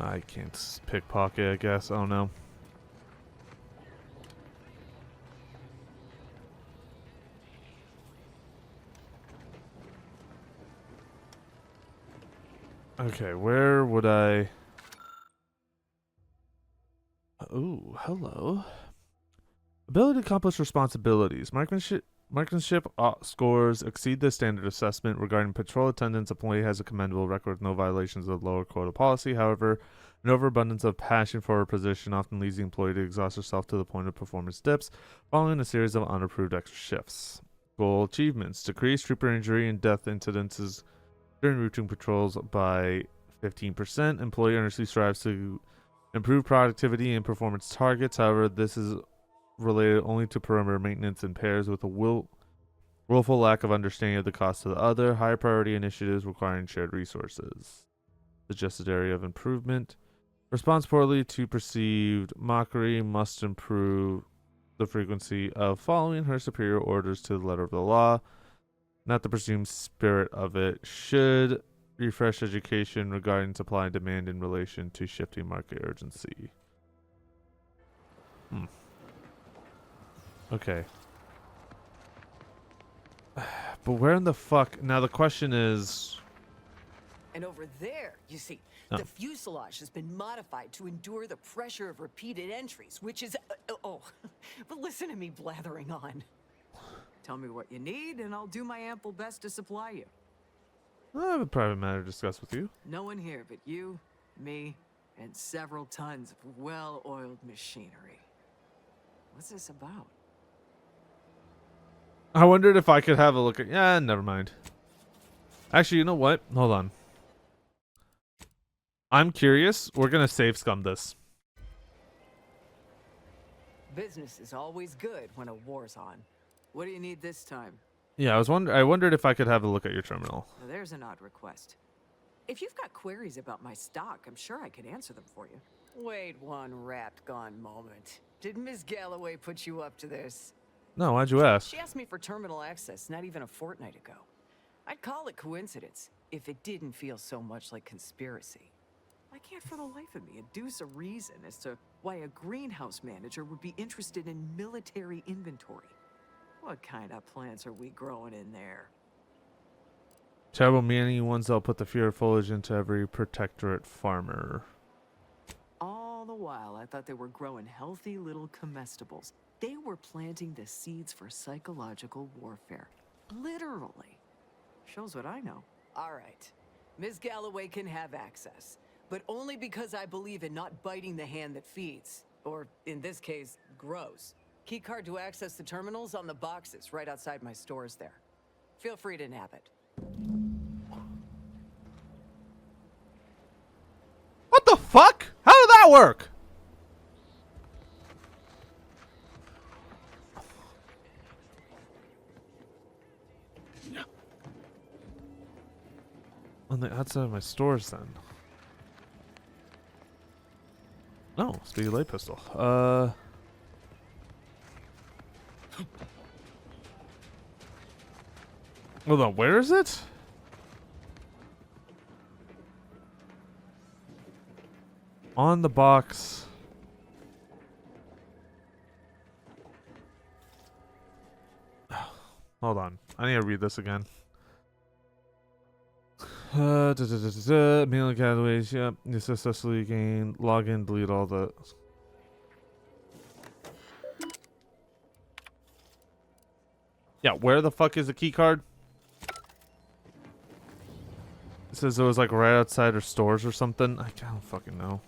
I can't pickpocket, I guess. Oh no. Okay, where would I... Ooh, hello. Ability to accomplish responsibilities. Marksmanship scores exceed the standard assessment. Regarding patrol attendance, employee has a commendable record with no violations of lower quota policy. However, an overabundance of passion for her position often leads the employee to exhaust herself to the point of performance dips, following a series of unapproved extra shifts. Goal achievements. Decrease trooper injury and death incidences during routine patrols by 15%. Employee earnestly strives to improve productivity and performance targets. However, this is related only to perimeter maintenance and pairs with a willful lack of understanding of the cost of the other. High priority initiatives requiring shared resources. Suggested area of improvement. Responds poorly to perceived mockery. Must improve the frequency of following her superior orders to the letter of the law, not the presumed spirit of it. Should refresh education regarding supply and demand in relation to shifting market urgency. Okay. But where in the fuck... Now the question is... And over there, you see, the fuselage has been modified to endure the pressure of repeated entries, which is... but listen to me blathering on. Tell me what you need, and I'll do my ample best to supply you. I have a private matter to discuss with you. No one here but you, me, and several tons of well-oiled machinery. What's this about? I wondered if I could have a look at... Yeah, never mind. Actually, you know what? Hold on. I'm curious. We're going to save scum this. Business is always good when a war's on. What do you need this time? Yeah, I wondered if I could have a look at your terminal. Now, there's an odd request. If you've got queries about my stock, I'm sure I could answer them for you. Wait one rapt-gone moment. Did Ms. Galloway put you up to this? No, why'd you ask? She asked me for terminal access not even a fortnight ago. I'd call it coincidence if it didn't feel so much like conspiracy. I can't for the life of me adduce a reason as to why a greenhouse manager would be interested in military inventory. What kind of plants are we growing in there? Terrible meaning ones that'll put the fear of foliage into every protectorate farmer. All the while, I thought they were growing healthy little comestibles. They were planting the seeds for psychological warfare. Literally. Shows what I know. All right. Ms. Galloway can have access, but only because I believe in not biting the hand that feeds, or in this case, grows. Keycard to access the terminals on the boxes right outside my stores there. Feel free to nab it. What the fuck? How did that work? On the outside of my stores, then. No, speedy light pistol. Hold on, where is it? On the box. Hold on. I need to read this again. Mailing categories, yep. You successfully gain, log in, delete all the... Yeah, where the fuck is the key card? It says it was like right outside her stores or something. I don't fucking know.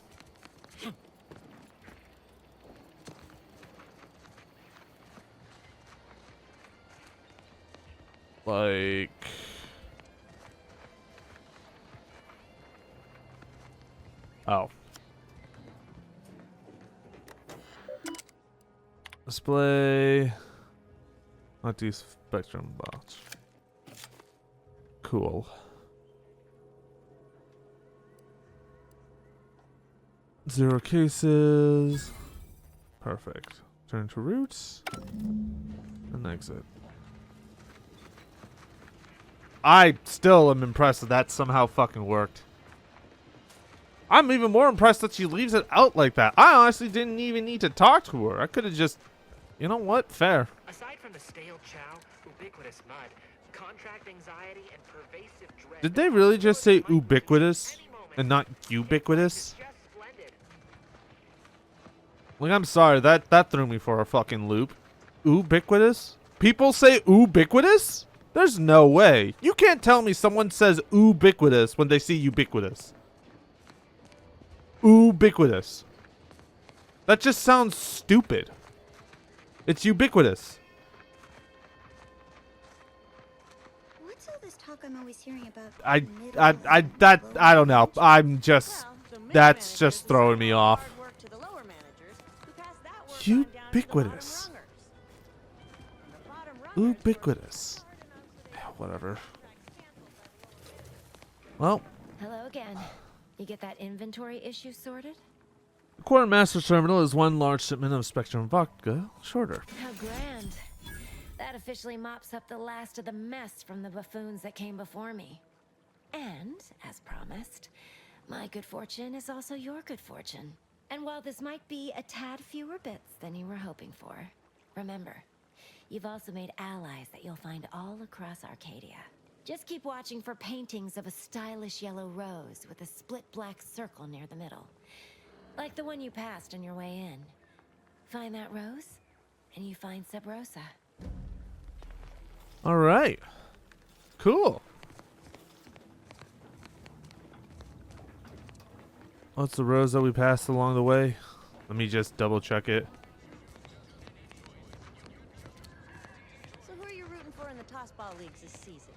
Like... Oh. Display. Multi-spectrum box. Cool. Zero cases. Perfect. Turn to routes. And exit. I still am impressed that somehow fucking worked. I'm even more impressed that she leaves it out like that. I honestly didn't even need to talk to her. I could have just, you know what? Fair. Aside from the stale chow, ubiquitous mud, contract anxiety, and pervasive dread. Did they really just say ubiquitous and not ubiquitous? Like, I'm sorry, that threw me for a fucking loop. Ubiquitous? People say ubiquitous? There's no way. You can't tell me someone says ubiquitous when they see ubiquitous. Ubiquitous. That just sounds stupid. It's ubiquitous. What's all this talk I'm always hearing about? I don't know. I'm just, that's just throwing me off. Ubiquitous. Ubiquitous. Whatever. Well. Hello again. You get that inventory issue sorted? The quartermaster terminal is one large shipment of Spectrum vodka shorter. How grand. That officially mops up the last of the mess from the buffoons that came before me. And, as promised, my good fortune is also your good fortune. And while this might be a tad fewer bits than you were hoping for, remember, you've also made allies that you'll find all across Arcadia. Just keep watching for paintings of a stylish yellow rose with a split black circle near the middle. Like the one you passed on your way in. Find that rose, and you find Sub Rosa. Alright. Cool. What's the rose that we passed along the way? Let me just double check it. So who are you rooting for in the tossball leagues this season?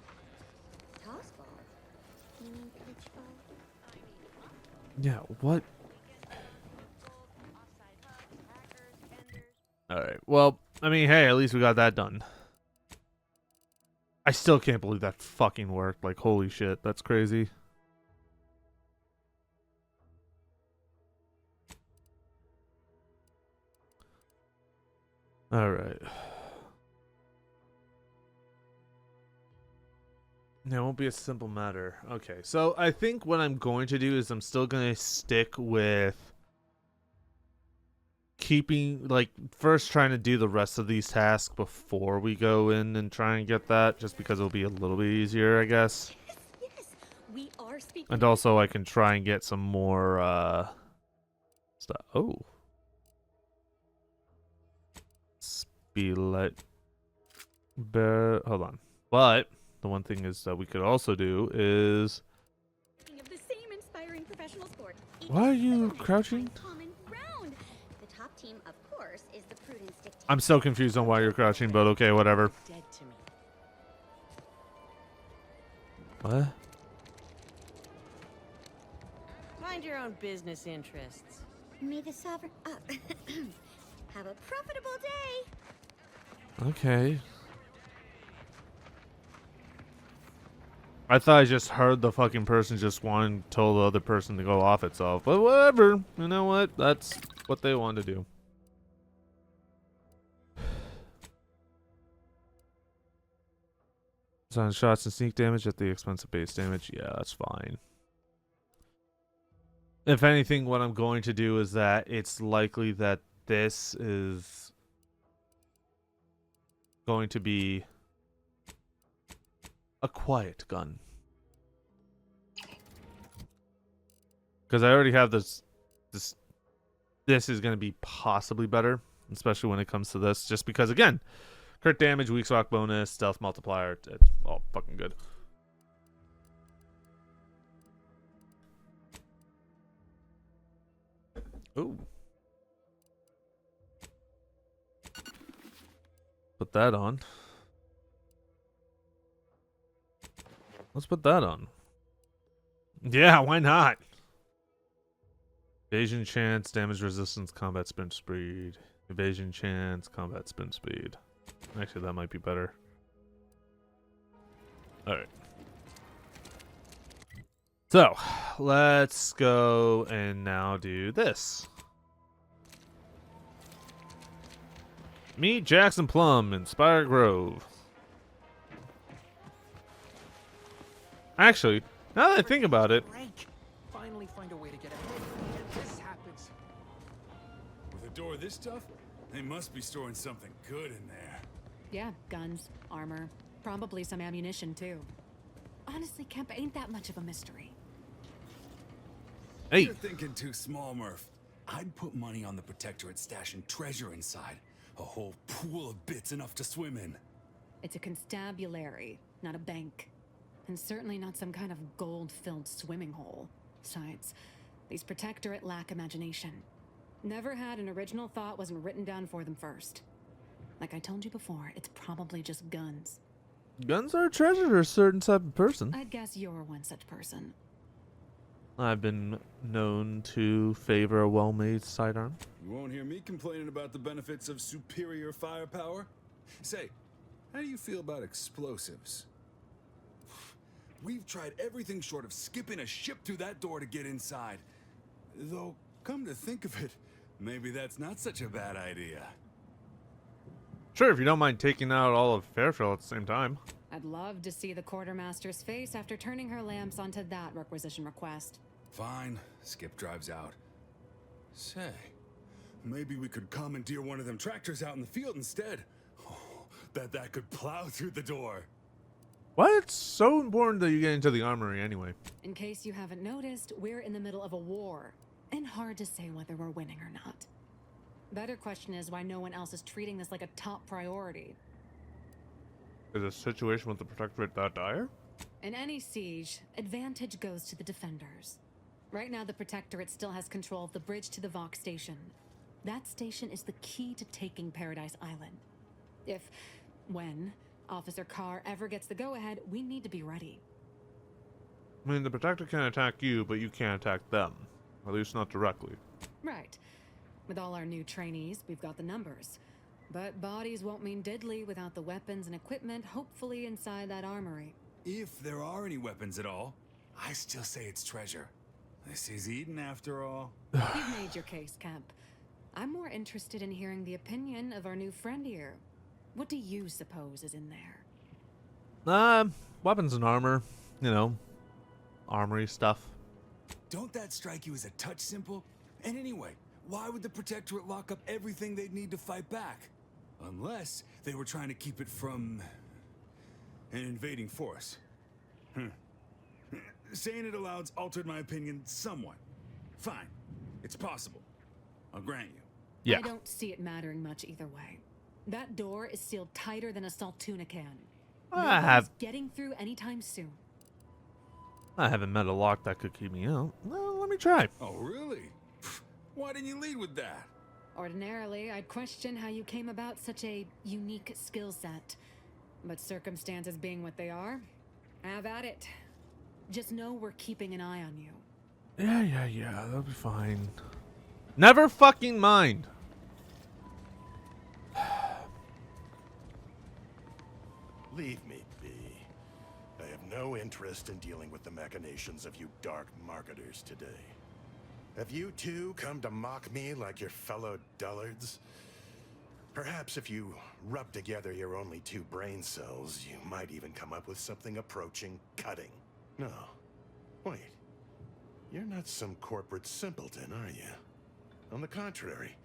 Tossball? You mean pitchball? Yeah, what? Alright, well, I mean, hey, at least we got that done. I still can't believe that fucking worked. Like, holy shit, that's crazy. Alright. It won't be a simple matter. Okay, so I think what I'm going to do is I'm still going to stick with keeping, like, first trying to do the rest of these tasks before we go in and try and get that, just because it'll be a little bit easier, I guess. Yes, we are speaking. And also I can try and get some more, stuff. Oh. Speedlight. Hold on. But the one thing is that we could also do is. Of the same inspiring professional sport. Why are you crouching? Common ground. The top team, of course, is the Prudence Stick team. I'm so confused on why you're crouching, but okay, whatever. Dead to me. What? Mind your own business interests. May the sovereign have a profitable day. Okay. I thought I just heard the fucking person just wanting to tell the other person to go off itself. But whatever. You know what? That's what they want to do. Silent shots and sneak damage at the expense of base damage. Yeah, that's fine. If anything, what I'm going to do is that it's likely that this is going to be a quiet gun. Because I already have this is going to be possibly better, especially when it comes to this, just because, again, crit damage, weak swap bonus, stealth multiplier, it's all fucking good. Ooh. Put that on. Let's put that on. Yeah, why not? Evasion chance, damage resistance, combat sprint speed. Evasion chance, combat sprint speed. Actually, that might be better. Alright. So, let's go and now do this. Meet Jackson Plum in Spire Grove. Actually, now that I think about it, finally find a way to get ahead, and this happens. With a door this tough, they must be storing something good in there. Yeah, guns, armor, probably some ammunition too. Honestly, Kemp ain't that much of a mystery. Hey. You're thinking too small, Murph. I'd put money on the Protectorate stashing treasure inside. A whole pool of bits enough to swim in. It's a constabulary, not a bank. And certainly not some kind of gold-filled swimming hole. Besides, these Protectorate lack imagination. Never had an original thought wasn't written down for them first. Like I told you before, it's probably just guns. Guns are a treasure to a certain type of person. I'd guess you're one such person. I've been known to favor a well-made sidearm. You won't hear me complaining about the benefits of superior firepower. Say, how do you feel about explosives? We've tried everything short of skipping a ship through that door to get inside. Though, come to think of it, maybe that's not such a bad idea. Sure, if you don't mind taking out all of Fairfield at the same time. I'd love to see the quartermaster's face after turning her lamps onto that requisition request. Fine, Skip drives out. Say, maybe we could commandeer one of them tractors out in the field instead. Oh, bet that could plow through the door. Why it's so important that you get into the armory anyway? In case you haven't noticed, we're in the middle of a war, and hard to say whether we're winning or not. Better question is why no one else is treating this like a top priority. Is the situation with the Protectorate that dire? In any siege, advantage goes to the defenders. Right now, the Protectorate still has control of the bridge to the Vox station. That station is the key to taking Paradise Island. When Officer Carr ever gets the go-ahead, we need to be ready. I mean, the Protector can attack you, but you can't attack them. At least not directly. Right. With all our new trainees, we've got the numbers. But bodies won't mean diddly without the weapons and equipment, hopefully inside that armory. If there are any weapons at all, I still say it's treasure. This is Eden after all. You've made your case, Kemp. I'm more interested in hearing the opinion of our new friend here. What do you suppose is in there? Weapons and armor. You know, armory stuff. Don't that strike you as a touch simple? And anyway, why would the Protectorate lock up everything they'd need to fight back? Unless they were trying to keep it from an invading force. Saying it aloud's altered my opinion somewhat. Fine. It's possible. I'll grant you. Yeah. I don't see it mattering much either way. That door is sealed tighter than a salt tuna can. Nobody's getting through anytime soon. I haven't met a lock that could keep me out. Well, let me try. Oh, really? Why didn't you lead with that? Ordinarily, I'd question how you came about such a unique skill set. But circumstances being what they are, have at it. Just know we're keeping an eye on you. Yeah, that'll be fine. Never fucking mind. Leave me be. I have no interest in dealing with the machinations of you dark marketers today. Have you two come to mock me like your fellow dullards? Perhaps if you rub together your only 2 brain cells, you might even come up with something approaching cutting. No. Wait. You're not some corporate simpleton, are you? On the contrary,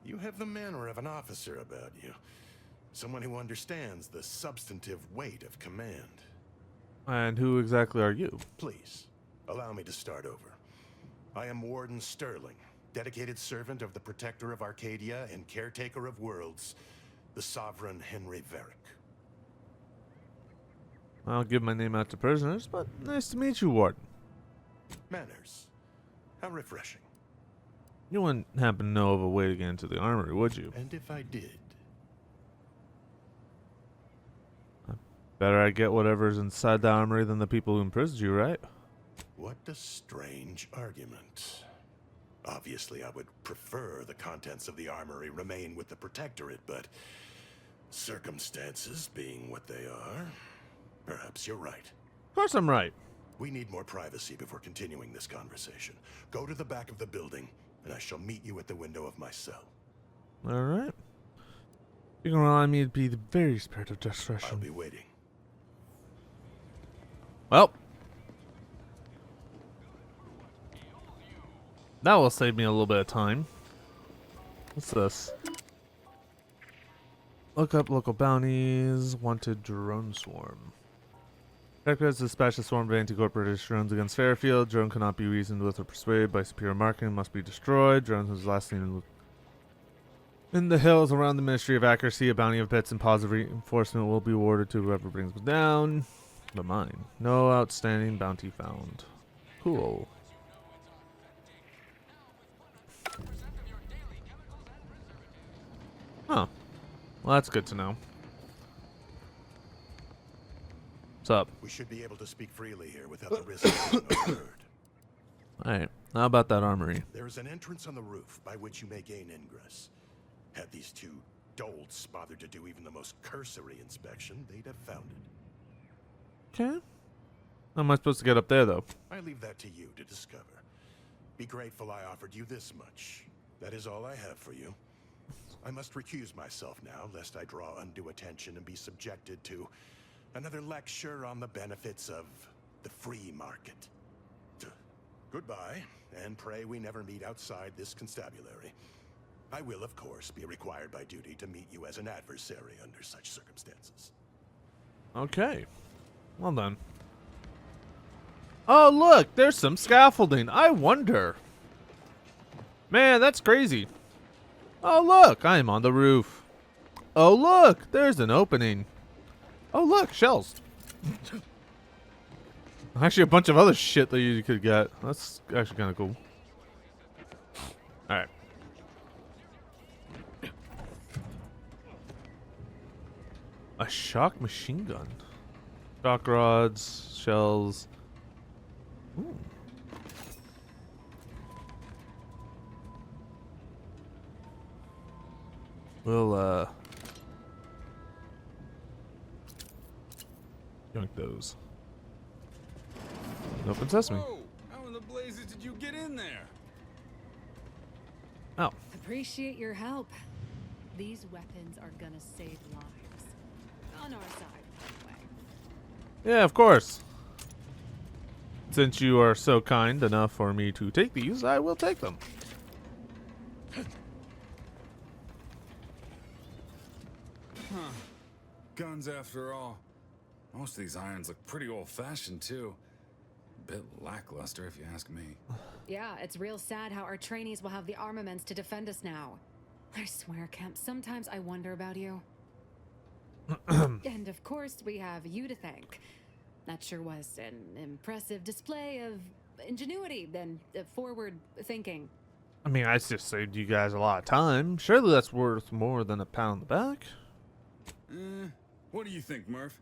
you have the manner of an officer about you. Someone who understands the substantive weight of command. And who exactly are you? Please, allow me to start over. I am Warden Sterling, dedicated servant of the Protector of Arcadia and caretaker of worlds, the Sovereign Henry Varick. I'll give my name out to prisoners, but nice to meet you, Warden. Manners. How refreshing. You wouldn't happen to know of a way to get into the armory, would you? And if I did? Better I get whatever's inside the armory than the people who imprisoned you, right? What a strange argument. Obviously, I would prefer the contents of the armory remain with the Protectorate, but circumstances being what they are, perhaps you're right. Of course I'm right. We need more privacy before continuing this conversation. Go to the back of the building, and I shall meet you at the window of my cell. All right. You can rely on me to be the very spirit of discretion. I'll be waiting. Well. That will save me a little bit of time. What's this? Look up local bounties. Wanted drone swarm. Directorate has dispatched a swarm of anti-corporation drones against Fairfield. Drone cannot be reasoned with or persuaded by superior marketing. Must be destroyed. Drone was last seen in the hills around the Ministry of Accuracy. A bounty of bits and positive reinforcement will be awarded to whoever brings them down. But mine. No outstanding bounty found. Cool. Huh. Well, that's good to know. What's up? We should be able to speak freely here without the risk of being overheard. Alright. How about that armory? There is an entrance on the roof by which you may gain ingress. Had these two dolts bothered to do even the most cursory inspection, they'd have found it. Okay. How am I supposed to get up there, though? I leave that to you to discover. Be grateful I offered you this much. That is all I have for you. I must recuse myself now, lest I draw undue attention and be subjected to another lecture on the benefits of the free market. Goodbye, and pray we never meet outside this constabulary. I will, of course, be required by duty to meet you as an adversary under such circumstances. Okay. Well then. Oh, look! There's some scaffolding. I wonder. Man, that's crazy. Oh, look! I am on the roof. Oh, look! There's an opening. Oh, look! Shells. Actually, a bunch of other shit that you could get. That's actually kind of cool. Alright. A shock machine gun. Shock rods, shells. Ooh. We'll, yoink those. Open sesame. Whoa! How in the blazes did you get in there? Oh. Appreciate your help. These weapons are gonna save lives. On our side, anyway. Yeah, of course. Since you are so kind enough for me to take these, I will take them. Huh. Guns after all. Most of these irons look pretty old-fashioned, too. A bit lackluster, if you ask me. Yeah, it's real sad how our trainees will have the armaments to defend us now. I swear, Kemp, sometimes I wonder about you. And of course, we have you to thank. That sure was an impressive display of ingenuity and forward thinking. I mean, I just saved you guys a lot of time. Surely that's worth more than a pat on the back. What do you think, Murph?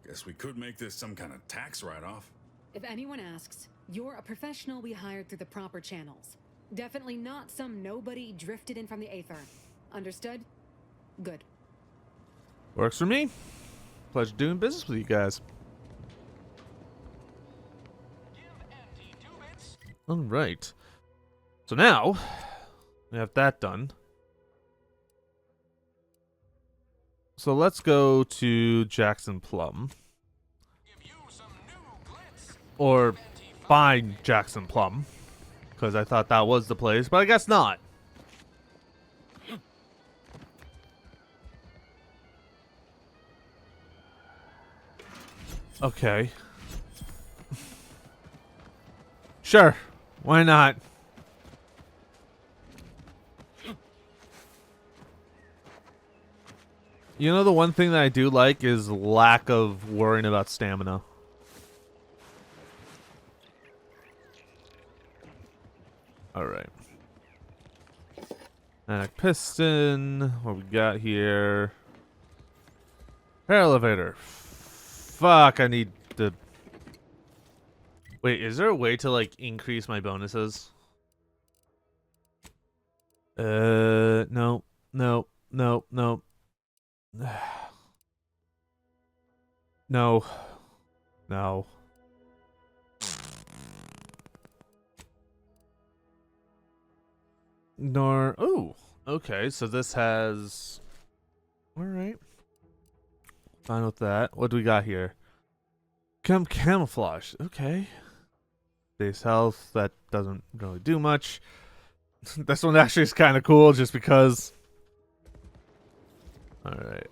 Guess we could make this some kind of tax write-off. If anyone asks, you're a professional we hired through the proper channels. Definitely not some nobody drifted in from the aether. Understood? Good. Works for me. Pleasure doing business with you guys. Alright. So now, we have that done. So let's go to Jackson Plum. Or find Jackson Plum. Because I thought that was the place, but I guess not. Okay. Sure. Why not? You know, the one thing that I do like is lack of worrying about stamina. Alright. Piston. What we got here? Air elevator. Fuck, I need to... Wait, is there a way to, like, increase my bonuses? No. No. No. No. No. No. Nor... Oh, okay, so this has... Alright. Fine with that. What do we got here? Camouflage. Okay. Base health, that doesn't really do much. This one actually is kind of cool just because. Alright.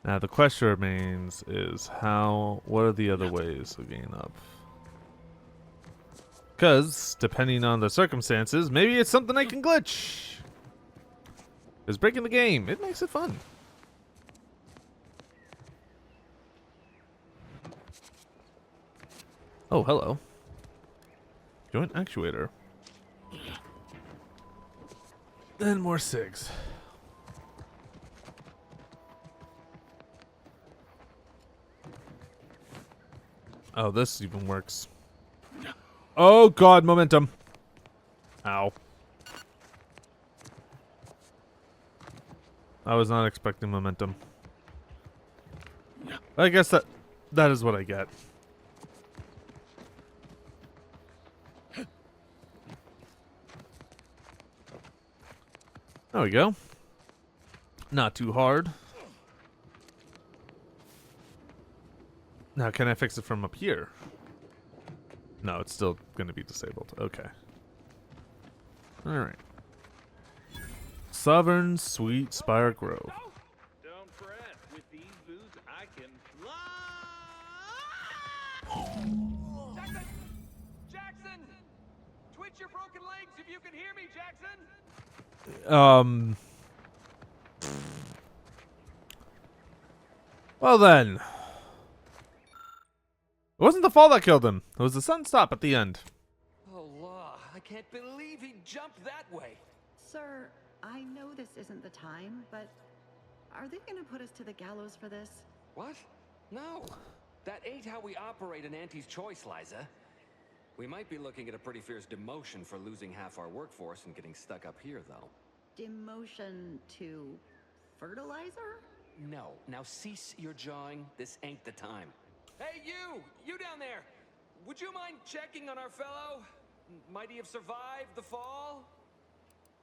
Now the question remains is what are the other ways of getting up? Because, depending on the circumstances, maybe it's something I can glitch. Because breaking the game, it makes it fun. Oh, hello. Joint actuator. Then more SIGs. Oh, this even works. Oh god, momentum. Ow. I was not expecting momentum. I guess that is what I get. There we go. Not too hard. Now, can I fix it from up here? No, it's still going to be disabled. Okay. Alright. Southern Sweet Spire Grove. Don't fret. With these boots, I can fly. Jackson! Jackson! Twitch your broken legs if you can hear me, Jackson! Well then. It wasn't the fall that killed him. It was the sunstop at the end. Oh, law. I can't believe he jumped that way. Sir, I know this isn't the time, but are they going to put us to the gallows for this? What? No. That ain't how we operate in Auntie's Choice, Liza. We might be looking at a pretty fierce demotion for losing half our workforce and getting stuck up here, though. Demotion to fertilizer? No. Now cease your jawing. This ain't the time. Hey, you! You down there! Would you mind checking on our fellow? Might he have survived the fall?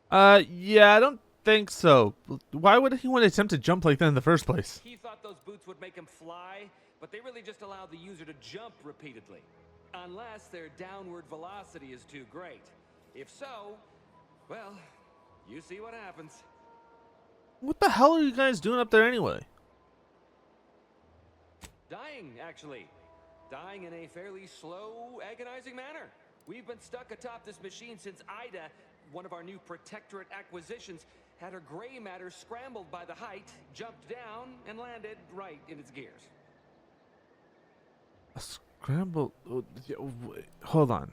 Yeah, I don't think so. Why would he want to attempt to jump like that in the first place? He thought those boots would make him fly, but they really just allow the user to jump repeatedly. Unless their downward velocity is too great. If so, well, you see what happens. What the hell are you guys doing up there anyway? Dying, actually. Dying in a fairly slow, agonizing manner. We've been stuck atop this machine since Ida, one of our new Protectorate acquisitions, had her gray matter scrambled by the height, jumped down, and landed right in its gears. A scrambled... hold on.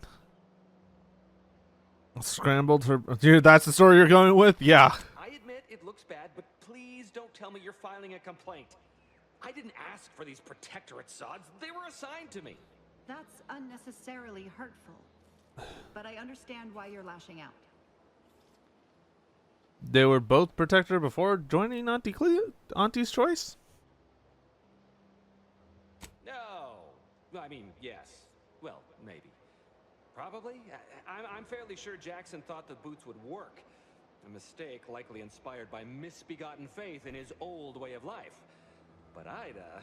Scrambled her... Dude, that's the story you're going with? Yeah. I admit it looks bad, but please don't tell me you're filing a complaint. I didn't ask for these Protectorate sods. They were assigned to me. That's unnecessarily hurtful. But I understand why you're lashing out. They were both Protector before joining Auntie's Choice? No. I mean, yes. Well, maybe. Probably. I'm fairly sure Jackson thought the boots would work. A mistake likely inspired by misbegotten faith in his old way of life. But Ida...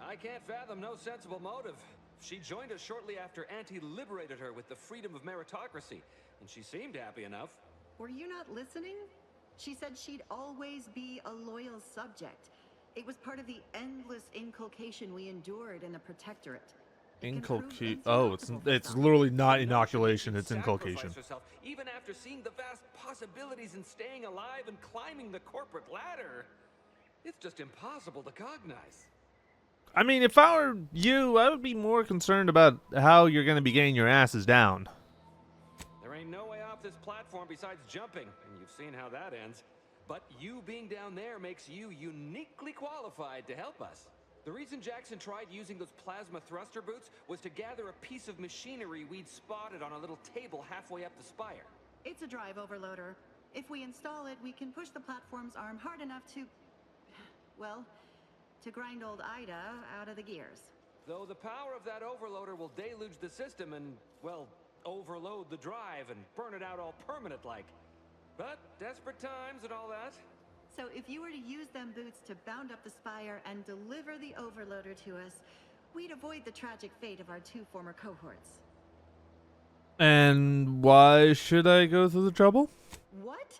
I can't fathom no sensible motive. She joined us shortly after Auntie liberated her with the freedom of meritocracy, and she seemed happy enough. Were you not listening? She said she'd always be a loyal subject. It was part of the endless inculcation we endured in the Protectorate. Oh, it's literally not inoculation, it's inculcation. Herself, even after seeing the vast possibilities in staying alive and climbing the corporate ladder. It's just impossible to cognize. I mean, if I were you, I would be more concerned about how you're going to be getting your asses down. There ain't no way off this platform besides jumping, and you've seen how that ends. But you being down there makes you uniquely qualified to help us. The reason Jackson tried using those plasma thruster boots was to gather a piece of machinery we'd spotted on a little table halfway up the spire. It's a drive overloader. If we install it, we can push the platform's arm hard enough to... well, to grind old Ida out of the gears. Though the power of that overloader will deluge the system and, well, overload the drive and burn it out all permanent-like. But desperate times and all that. So if you were to use them boots to bound up the spire and deliver the overloader to us, we'd avoid the tragic fate of our 2 former cohorts. And why should I go through the trouble? What?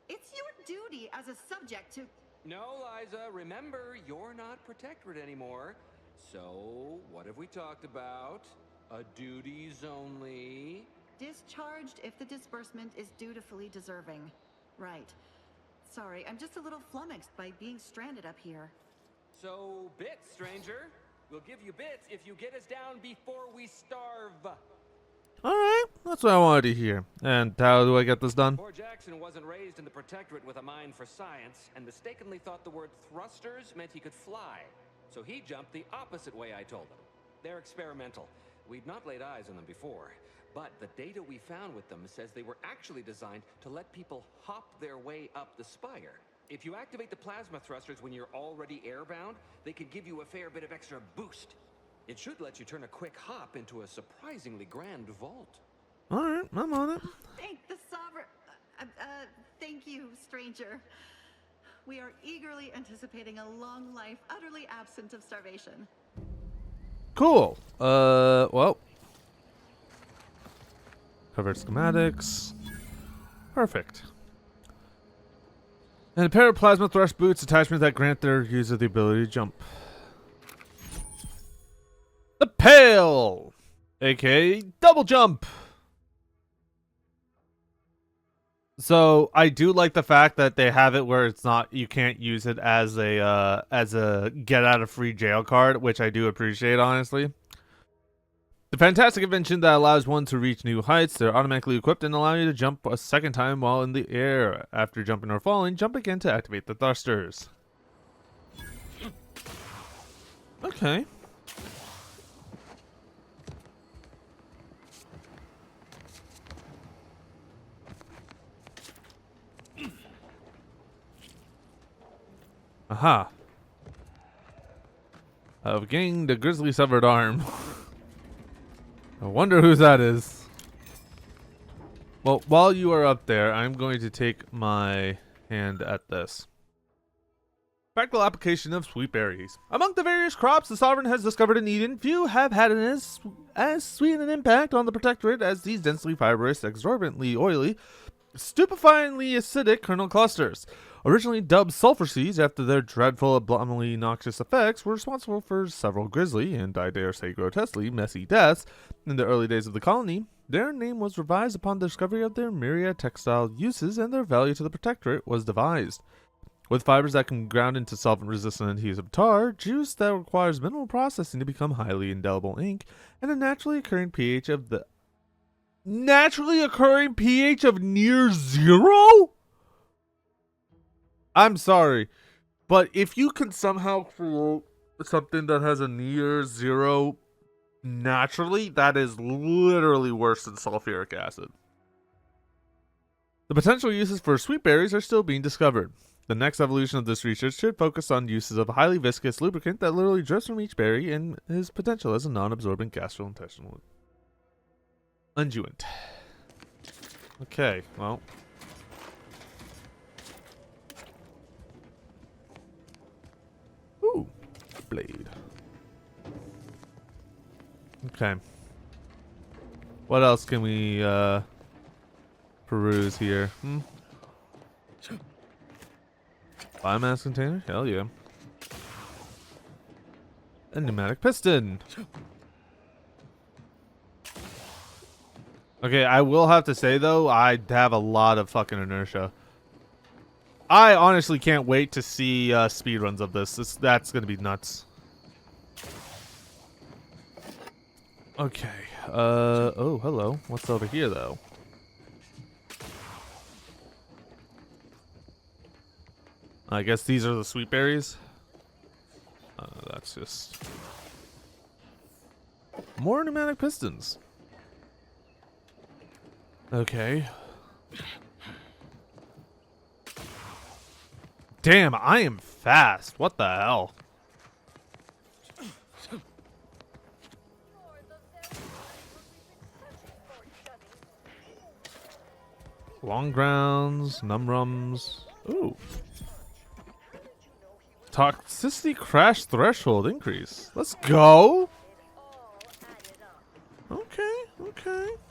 It's your duty as a subject to... No, Liza, remember, you're not Protectorate anymore. So, what have we talked about? A duties only. Discharged if the disbursement is dutifully deserving. Right. Sorry, I'm just a little flummoxed by being stranded up here. So, bits, stranger. We'll give you bits if you get us down before we starve. Alright, that's what I wanted to hear. And how do I get this done? Poor Jackson wasn't raised in the Protectorate with a mind for science, and mistakenly thought the word thrusters meant he could fly. So he jumped the opposite way I told him. They're experimental. We'd not laid eyes on them before. But the data we found with them says they were actually designed to let people hop their way up the spire. If you activate the plasma thrusters when you're already airbound, they could give you a fair bit of extra boost. It should let you turn a quick hop into a surprisingly grand vault. Alright, I'm on it. Thank the sovereign... thank you, stranger. We are eagerly anticipating a long life, utterly absent of starvation. Cool. Well. Covered schematics. Perfect. And a pair of plasma thrust boots attachment that grant their user the ability to jump. The Pail! AKA double jump! So I do like the fact that they have it where it's not, you can't use it as a get out of free jail card, which I do appreciate, honestly. The fantastic invention that allows one to reach new heights. They're automatically equipped and allow you to jump a second time while in the air. After jumping or falling, jump again to activate the thrusters. Okay. Aha. I've gained a grizzly severed arm. I wonder whose that is. Well, while you are up there, I'm going to take my hand at this. Practical application of sweet berries. Among the various crops the Sovereign has discovered in Eden, few have had as sweet an impact on the Protectorate as these densely fibrous, exorbitantly oily, stupefyingly acidic kernel clusters. Originally dubbed sulfur seeds after their dreadful, abominably noxious effects, were responsible for several grisly, and I dare say grotesquely, messy deaths in the early days of the colony. Their name was revised upon the discovery of their myriad textile uses, and their value to the Protectorate was devised. With fibers that can ground into solvent-resistant adhesive tar, juice that requires minimal processing to become highly indelible ink, and a naturally occurring pH of near zero? I'm sorry, but if you can somehow create something that has a near zero naturally, that is literally worse than sulfuric acid. The potential uses for sweet berries are still being discovered. The next evolution of this research should focus on uses of a highly viscous lubricant that literally drips from each berry and his potential as a non-absorbent gastrointestinal unguent. Okay, well. Ooh, blade. Okay. What else can we peruse here? Biomass container? Hell yeah. A pneumatic piston. Okay, I will have to say though, I have a lot of fucking inertia. I honestly can't wait to see speedruns of this. That's gonna be nuts. Okay. Oh, hello. What's over here though? I guess these are the sweet berries. That's just more pneumatic pistons. Okay. Damn, I am fast. What the hell? Long grounds, numrums. Ooh. Toxicity crash threshold increase. Let's go. Okay.